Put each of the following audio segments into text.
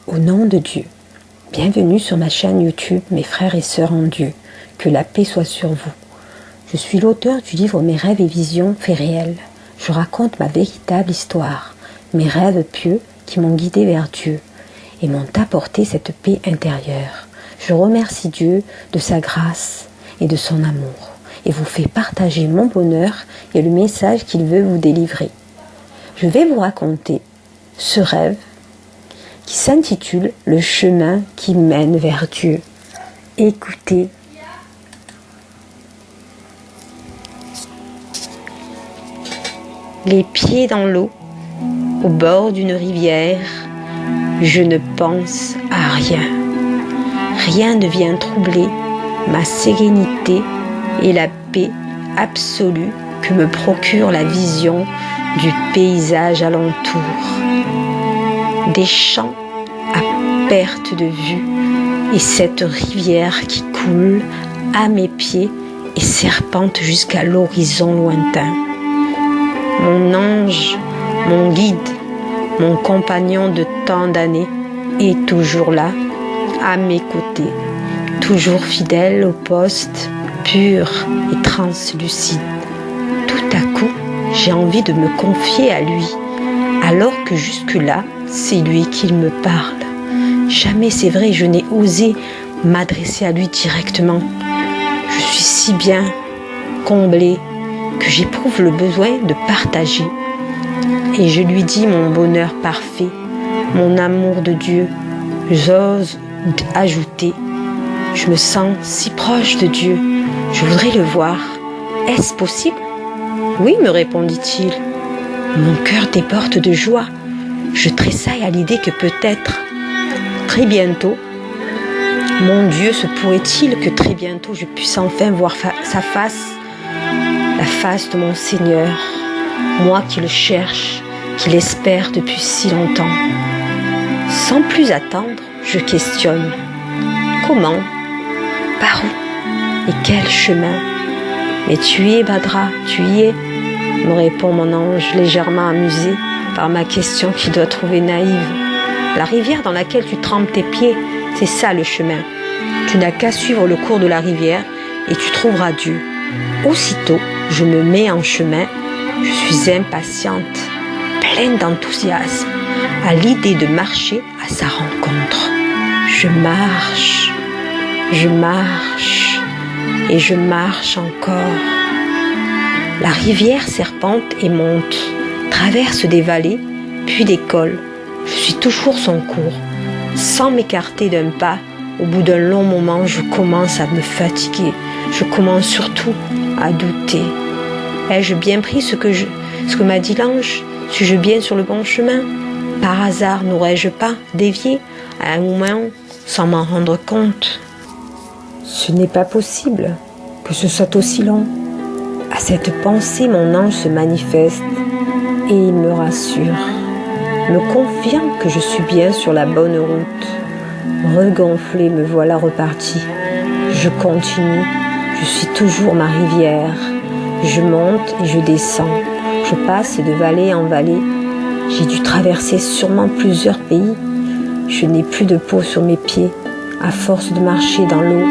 Au nom de Dieu, bienvenue sur ma chaîne YouTube, mes frères et sœurs en Dieu, que la paix soit sur vous. Je suis l'auteur du livre Mes rêves et visions faits réels. Je raconte ma véritable histoire, mes rêves pieux qui m'ont guidé vers Dieu et m'ont apporté cette paix intérieure. Je remercie Dieu de sa grâce et de son amour et vous fais partager mon bonheur et le message qu'il veut vous délivrer. Je vais vous raconter ce rêve qui s'intitule « Le chemin qui mène vers Dieu ». Écoutez. Les pieds dans l'eau, au bord d'une rivière, je ne pense à rien. Rien ne vient troubler ma sérénité et la paix absolue que me procure la vision du paysage alentour. Des champs à perte de vue et cette rivière qui coule à mes pieds et serpente jusqu'à l'horizon lointain. Mon ange, mon guide, mon compagnon de tant d'années est toujours là, à mes côtés, toujours fidèle au poste, pur et translucide. Tout à coup, j'ai envie de me confier à lui, alors que jusque-là, c'est lui qui me parle. Jamais, c'est vrai, je n'ai osé m'adresser à lui directement. Je suis si bien comblée que j'éprouve le besoin de partager. Et je lui dis mon bonheur parfait, mon amour de Dieu. J'ose ajouter, je me sens si proche de Dieu, je voudrais le voir. Est-ce possible ? Oui, me répondit-il. Mon cœur déborde de joie. Je tressaille à l'idée que peut-être, très bientôt, mon Dieu, se pourrait-il que très bientôt je puisse enfin voir sa face, la face de mon Seigneur, moi qui le cherche, qui l'espère depuis si longtemps. Sans plus attendre, je questionne. Comment ? Par où ? Et quel chemin ? Mais tu y es, Badra, tu y es, me répond mon ange, légèrement amusé par ma question qu'il doit trouver naïve. La rivière dans laquelle tu trempes tes pieds, c'est ça le chemin. Tu n'as qu'à suivre le cours de la rivière et tu trouveras Dieu. Aussitôt, je me mets en chemin. Je suis impatiente, pleine d'enthousiasme, à l'idée de marcher à sa rencontre. Je marche et je marche encore. La rivière serpente et monte, traverse des vallées, puis des cols. Je suis toujours son cours. Sans m'écarter d'un pas, au bout d'un long moment, je commence à me fatiguer. Je commence surtout à douter. Ai-je bien pris ce que m'a dit l'ange ? Suis-je bien sur le bon chemin ? Par hasard, n'aurais-je pas dévié à un moment sans m'en rendre compte ? Ce n'est pas possible que ce soit aussi long. À cette pensée, mon ange se manifeste et il me rassure, me confirme que je suis bien sur la bonne route. Regonflé, me voilà reparti. Je continue, je suis toujours ma rivière. Je monte et je descends. Je passe de vallée en vallée. J'ai dû traverser sûrement plusieurs pays. Je n'ai plus de peau sur mes pieds, à force de marcher dans l'eau.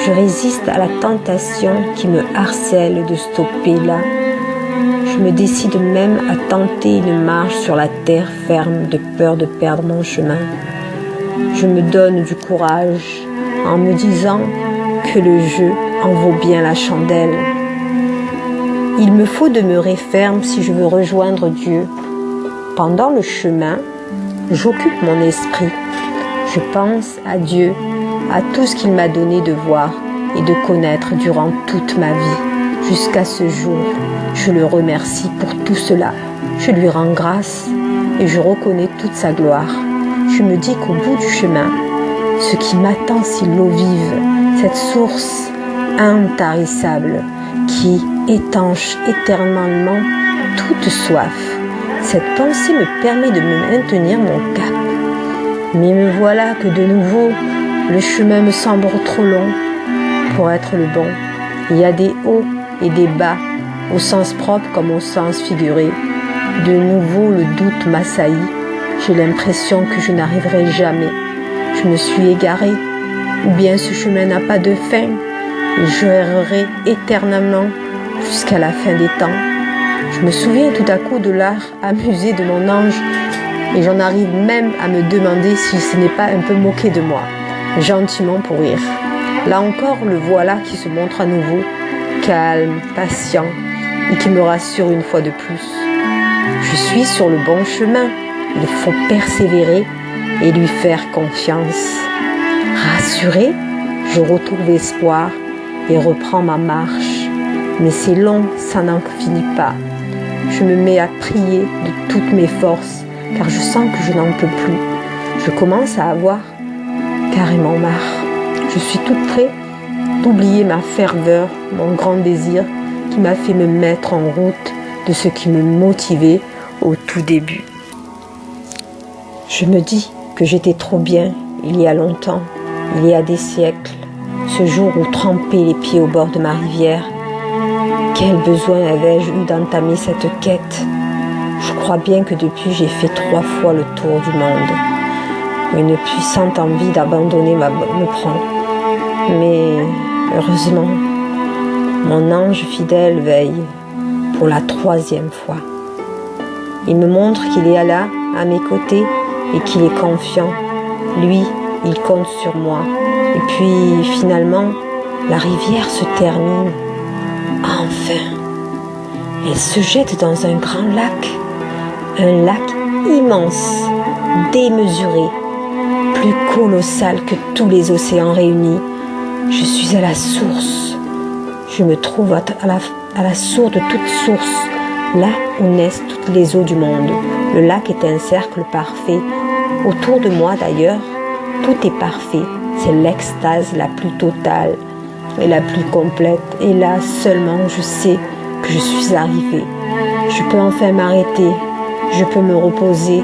Je résiste à la tentation qui me harcèle de stopper là. Je me décide même à tenter une marche sur la terre ferme de peur de perdre mon chemin. Je me donne du courage en me disant que le jeu en vaut bien la chandelle. Il me faut demeurer ferme si je veux rejoindre Dieu. Pendant le chemin, j'occupe mon esprit. Je pense à Dieu, à tout ce qu'il m'a donné de voir et de connaître durant toute ma vie, jusqu'à ce jour. Je le remercie pour tout cela. Je lui rends grâce et je reconnais toute sa gloire. Je me dis qu'au bout du chemin, ce qui m'attend, c'est l'eau vive, cette source intarissable qui étanche éternellement toute soif. Cette pensée me permet de me maintenir mon cap. Mais me voilà que de nouveau, le chemin me semble trop long pour être le bon. Il y a des hauts et des bas, au sens propre comme au sens figuré. De nouveau, le doute m'assaillit. j'ai l'impression que je n'arriverai jamais. Je me suis égarée, ou bien ce chemin n'a pas de fin, et je errerai éternellement jusqu'à la fin des temps. Je me souviens tout à coup de l'air amusé de mon ange, et j'en arrive même à me demander si ce n'est pas un peu moqué de moi, gentiment pour rire. Là encore, le voilà qui se montre à nouveau, calme, patient, et qui me rassure une fois de plus. Je suis sur le bon chemin, il faut persévérer et lui faire confiance. Rassurée, je retrouve espoir et reprends ma marche. Mais c'est long, ça n'en finit pas. Je me mets à prier de toutes mes forces, car je sens que je n'en peux plus. Je commence à avoir carrément marre. Je suis toute prête d'oublier ma ferveur, mon grand désir qui m'a fait me mettre en route de ce qui me motivait au tout début. Je me dis que j'étais trop bien il y a longtemps, il y a des siècles, ce jour où tremper les pieds au bord de ma rivière. Quel besoin avais-je eu d'entamer cette quête? Je crois bien que depuis j'ai fait 3 fois le tour du monde. Une puissante envie d'abandonner me prend. Mais heureusement, mon ange fidèle veille pour la 3e fois. Il me montre qu'il est là, à mes côtés, et qu'il est confiant. Lui, il compte sur moi. Et puis, finalement, la rivière se termine. Enfin, elle se jette dans un grand lac. Un lac immense, démesuré, plus colossal que tous les océans réunis. Je suis à la source. Je me trouve à la source de toute source, là où naissent toutes les eaux du monde. Le lac est un cercle parfait. Autour de moi d'ailleurs, tout est parfait. C'est l'extase la plus totale et la plus complète. Et là seulement je sais que je suis arrivée. Je peux enfin m'arrêter. Je peux me reposer.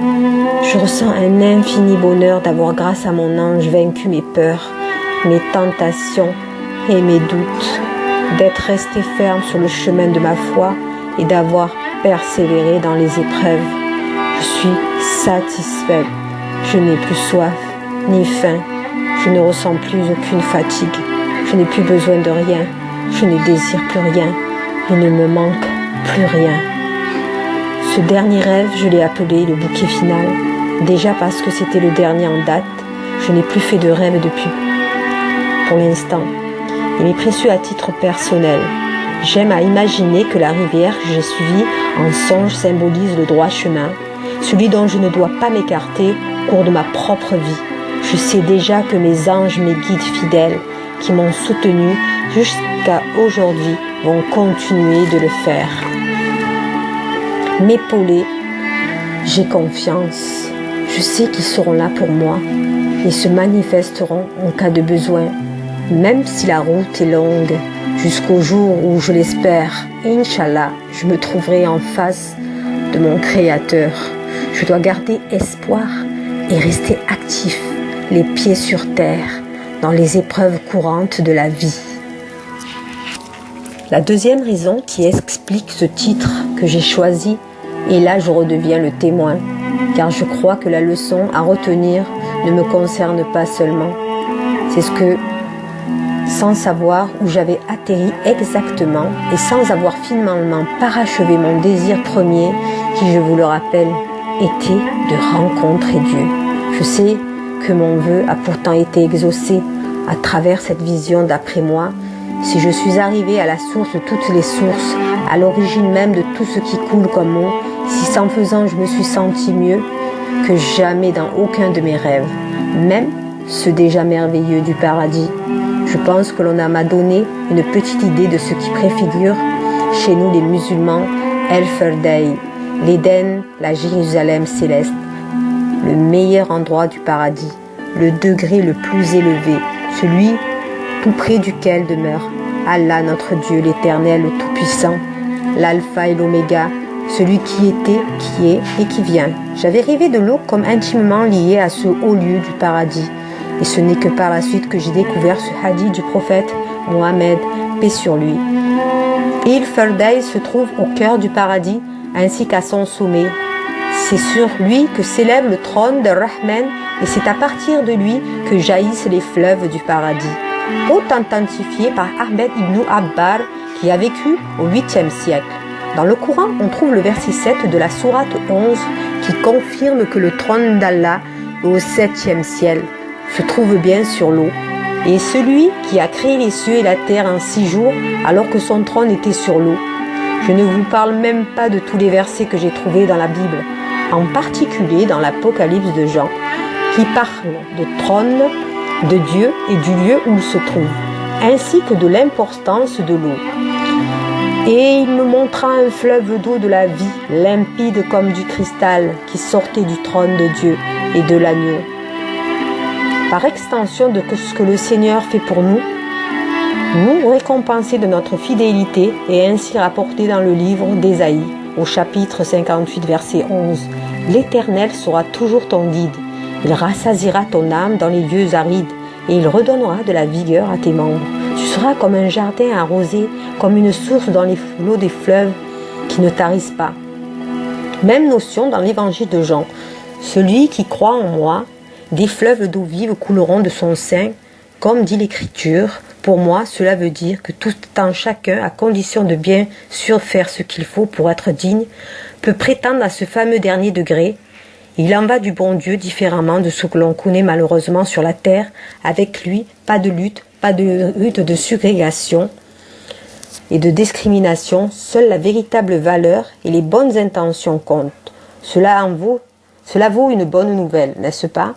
Je ressens un infini bonheur d'avoir, grâce à mon ange, vaincu mes peurs, mes tentations et mes doutes, d'être resté ferme sur le chemin de ma foi et d'avoir persévéré dans les épreuves. Je suis satisfaite. Je n'ai plus soif ni faim. Je ne ressens plus aucune fatigue. Je n'ai plus besoin de rien. Je ne désire plus rien. Il ne me manque plus rien. Ce dernier rêve, je l'ai appelé le bouquet final. Déjà parce que c'était le dernier en date. Je n'ai plus fait de rêve depuis. Pour l'instant. Il est précieux à titre personnel. J'aime à imaginer que la rivière que j'ai suivie en songe symbolise le droit chemin, celui dont je ne dois pas m'écarter au cours de ma propre vie. Je sais déjà que mes anges, mes guides fidèles, qui m'ont soutenu jusqu'à aujourd'hui, vont continuer de le faire. M'épauler, j'ai confiance. Je sais qu'ils seront là pour moi et se manifesteront en cas de besoin. Même si la route est longue, jusqu'au jour où, je l'espère, Inch'Allah, je me trouverai en face de mon Créateur. Je dois garder espoir et rester actif, les pieds sur terre, dans les épreuves courantes de la vie. La deuxième raison qui explique ce titre que j'ai choisi, et là je redeviens le témoin, car je crois que la leçon à retenir ne me concerne pas seulement. C'est ce que, sans savoir où j'avais atterri exactement et sans avoir finalement parachevé mon désir premier, qui, je vous le rappelle, était de rencontrer Dieu. Je sais que mon vœu a pourtant été exaucé à travers cette vision d'après moi. Si je suis arrivée à la source de toutes les sources, à l'origine même de tout ce qui coule comme eau, si sans faisant je me suis sentie mieux que jamais dans aucun de mes rêves, même ceux déjà merveilleux du paradis, je pense que l'on m'a donné une petite idée de ce qui préfigure chez nous les musulmans El Firdaus, l'Éden, la Jérusalem céleste, le meilleur endroit du paradis, le degré le plus élevé, celui tout près duquel demeure Allah notre Dieu, l'Éternel, le Tout-Puissant, l'Alpha et l'Oméga, celui qui était, qui est et qui vient. J'avais rêvé de l'eau comme intimement liée à ce haut lieu du paradis. Et ce n'est que par la suite que j'ai découvert ce hadith du prophète Mohammed, paix sur lui. Il Firdaus se trouve au cœur du paradis ainsi qu'à son sommet. C'est sur lui que s'élève le trône de Rahman et c'est à partir de lui que jaillissent les fleuves du paradis. Authentifié par Ahmed ibn Abbar qui a vécu au 8e siècle. Dans le Coran, on trouve le verset 7 de la sourate 11 qui confirme que le trône d'Allah au 7e ciel se trouve bien sur l'eau. Et celui qui a créé les cieux et la terre en 6 jours alors que son trône était sur l'eau. Je ne vous parle même pas de tous les versets que j'ai trouvés dans la Bible, en particulier dans l'Apocalypse de Jean, qui parle de trône, de Dieu et du lieu où il se trouve, ainsi que de l'importance de l'eau. Et il me montra un fleuve d'eau de la vie, limpide comme du cristal, qui sortait du trône de Dieu et de l'agneau. Par extension de ce que le Seigneur fait pour nous, nous récompenser de notre fidélité et ainsi rapporté dans le livre d'Ésaïe, au chapitre 58, verset 11. L'Éternel sera toujours ton guide. Il rassasiera ton âme dans les lieux arides et il redonnera de la vigueur à tes membres. Tu seras comme un jardin arrosé, comme une source dans les flots des fleuves qui ne tarissent pas. Même notion dans l'évangile de Jean. Celui qui croit en moi, des fleuves d'eau vive couleront de son sein, comme dit l'Écriture. Pour moi, cela veut dire que tout un chacun, à condition de bien sûr faire ce qu'il faut pour être digne, peut prétendre à ce fameux dernier degré. Il en va du bon Dieu différemment de ce que l'on connaît malheureusement sur la terre. Avec lui, pas de lutte de ségrégation et de discrimination. Seule la véritable valeur et les bonnes intentions comptent. Cela vaut une bonne nouvelle, n'est-ce pas ?